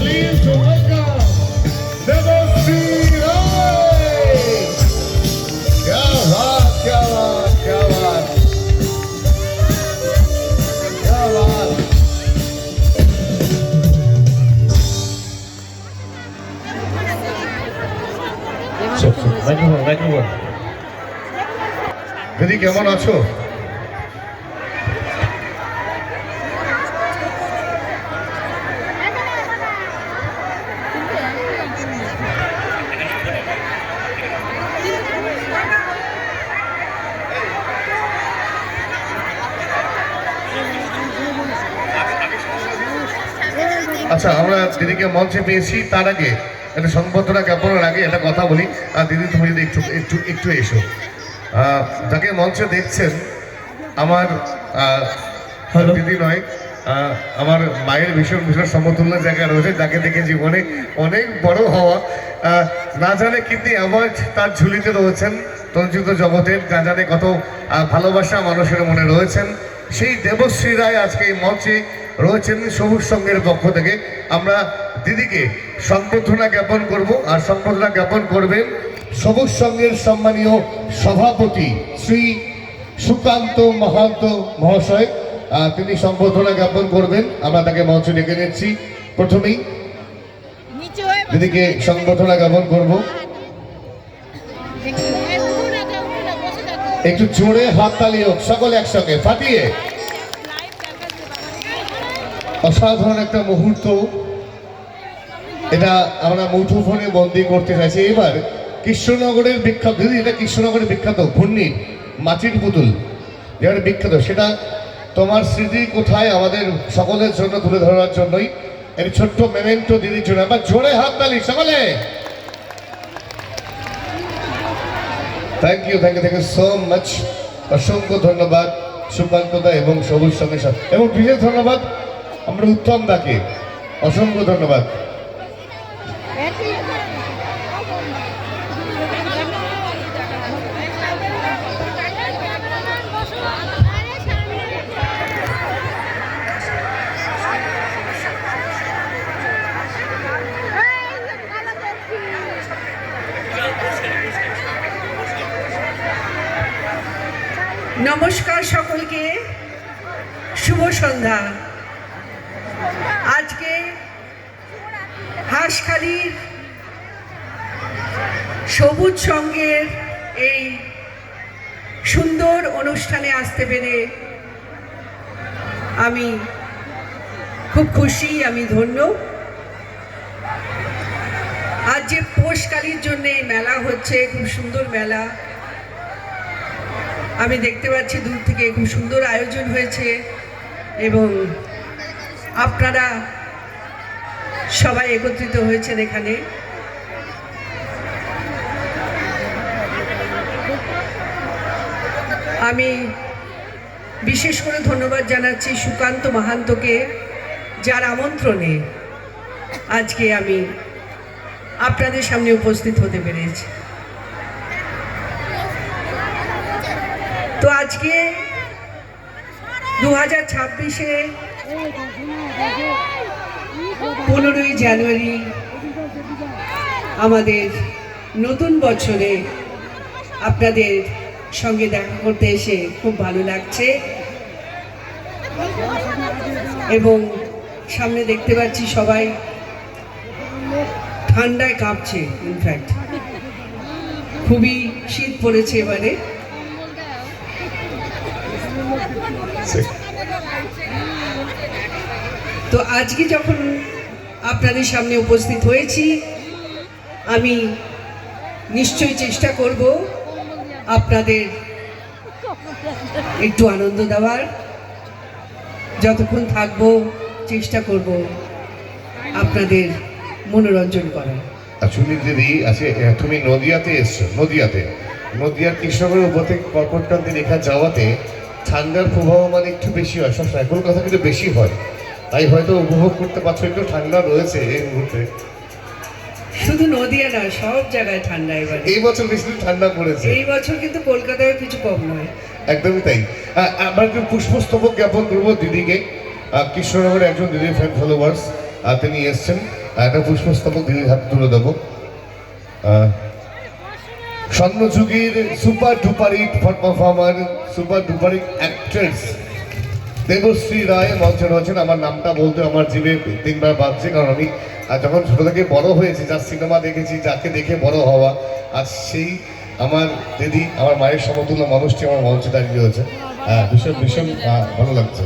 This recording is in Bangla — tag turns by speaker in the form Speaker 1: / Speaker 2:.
Speaker 1: please welcome Devoshri Rai. क्या बात, क्या बात, क्या बात, क्या बात। দিদি কেমন আছো? আচ্ছা, আমরা দিদিকে মঞ্চে পেয়েছি। তার আগে একটা সংবর্ধনা জ্ঞাপনের আগে একটা কথা বলি। দিদি তুমি যদি একটু একটু একটু এসো। যাকে মঞ্চে দেখছেন আমার দিদি নয়, আমার মায়ের ভীষণ ভীষণ সমতুল্য জায়গা রয়েছে, যাকে দেখে জীবনে অনেক বড় হওয়া, না জানে কিন্তু অ্যাওয়ার্ড তার ঝুলিতে রয়েছেন চলচ্চিত্র জগতের, না জানে কত ভালোবাসা মানুষের মনে রয়েছেন। সেই দেবশ্রী রায় আজকে এই মঞ্চে রয়েছেন সবুজ সংঘের পক্ষ থেকে। আমরা দিদিকে সংবর্ধনা জ্ঞাপন করব, আর সংবর্ধনা জ্ঞাপন করবেন সবুজ সংঘের সম্মানীয় সভাপতি শ্রী সুকান্ত মাহান্ত মহাশয়। তিনি সংবর্ধনা জ্ঞাপন করবেন। আমরা তাকে মঞ্চে ডেকে নিচ্ছি। প্রথমেই দিদিকে সংবর্ধনা জ্ঞাপন করব। একটু জোরে হাততালি হোক, সকলে একসঙ্গে ফাটিয়ে। অসাধারণ একটা মুহূর্ত, এটা আমরা মুঠোফোনে বন্দি করতে চাইছি। এবার কৃষ্ণনগরের বিখ্যাত, দিদি এটা কৃষ্ণনগরের বিখ্যাত ঘূর্ণির মাটির পুতুল, যেটা বিখ্যাত, সেটা তোমার স্মৃতি কোথায় আমাদের সকলের জন্য তুলে ধরার জন্যই এর ছোট্ট মেমেন্টো দিদির জন্য। আবার জোরে হাততালি সকলে। Thank you, thank you, thank you so much. অসংখ্য ধন্যবাদ সুকান্তদা এবং সবুজ সঙ্গের সাথে, এবং বিশেষ ধন্যবাদ আমরা উত্তম দাকে, অসংখ্য ধন্যবাদ।
Speaker 2: নমস্কার সকলকে, শুভ সন্ধ্যা। আজকে হাঁসখালির সবুজ সংঘের এই সুন্দর অনুষ্ঠানে আসতে পেরে আমি খুব খুশি, আমি ধন্য। আজ যে পৌষকালীর জন্য এই মেলা হচ্ছে, খুব সুন্দর মেলা, আমি দেখতে পাচ্ছি দূর থেকে খুব সুন্দর আয়োজন হয়েছে, এবং আপনারা সবাই একত্রিত হয়েছেন এখানে। আমি বিশেষ করে ধন্যবাদ জানাচ্ছি সুকান্ত মাহান্তকে, যার আমন্ত্রণে আজকে আমি আপনাদের সামনে উপস্থিত হতে পেরেছি। তো আজকে 2026-এ 15ই জানুয়ারি আমাদের নতুন বছরে আপনাদের সঙ্গে দেখা করতে এসে খুব ভালো লাগছে, এবং সামনে দেখতে পাচ্ছি সবাই ঠান্ডায় কাঁপছে। ইনফ্যাক্ট খুবই শীত পড়েছে এবারে। তো আজকে যখন আপনাদের সামনে উপস্থিত হয়েছি, আমি নিশ্চয়ই চেষ্টা করব আপনাদের একটু আনন্দ দেওয়ার। যতক্ষণ থাকবো চেষ্টা করব আপনাদের মনোরঞ্জন করার।
Speaker 1: আসলে দিদি আছে, তুমি নদিয়াতে এসছো, নদিয়ার কৃষ্ণনগরের উপর থেকে কর্কটক্রান্তি রেখা যাওয়াতে ঠান্ডার প্রভাব মানে একটু বেশি হয়, সবসময় কলকাতা কিন্তু বেশি হয়, তাই হয়তো উপভোগ করতে পারছো, একটু ঠান্ডা রয়েছে এই মুহূর্তে।
Speaker 2: শুধু নদিয়া না, সব জায়গায় ঠান্ডা এবার।
Speaker 1: এই বছর বেশি ঠান্ডা পড়েছে,
Speaker 2: এই বছর কিন্তু কলকাতায় কিছু কম নয়।
Speaker 1: একদমই তাই। আমরা একটু পুষ্পস্তবক জ্ঞাপন করবো দিদিকে। কৃষ্ণনগরের একজন দিদির ফ্যান ফলোয়ার্স তিনি এসছেন। একটা পুষ্পস্তবক দিদির হাতে তুলে দেবো। স্বর্ণযুগের super duper hit performer, super duper hit actress Debashree Roy মঞ্চে রয়েছেন। আমার নামটা বলতে আমার জিভে 3বার বাজছে, কারণ আমি যখন ছোটো থেকে বড় হয়েছি, যার সিনেমা দেখেছি, যাকে দেখে বড় হওয়া, আর সেই আমার দিদি, আমার মায়ের সমতুল্য মানুষটি আমার মঞ্চে দাঁড়িয়ে রয়েছে। ভীষণ ভীষণ ভালো লাগছে।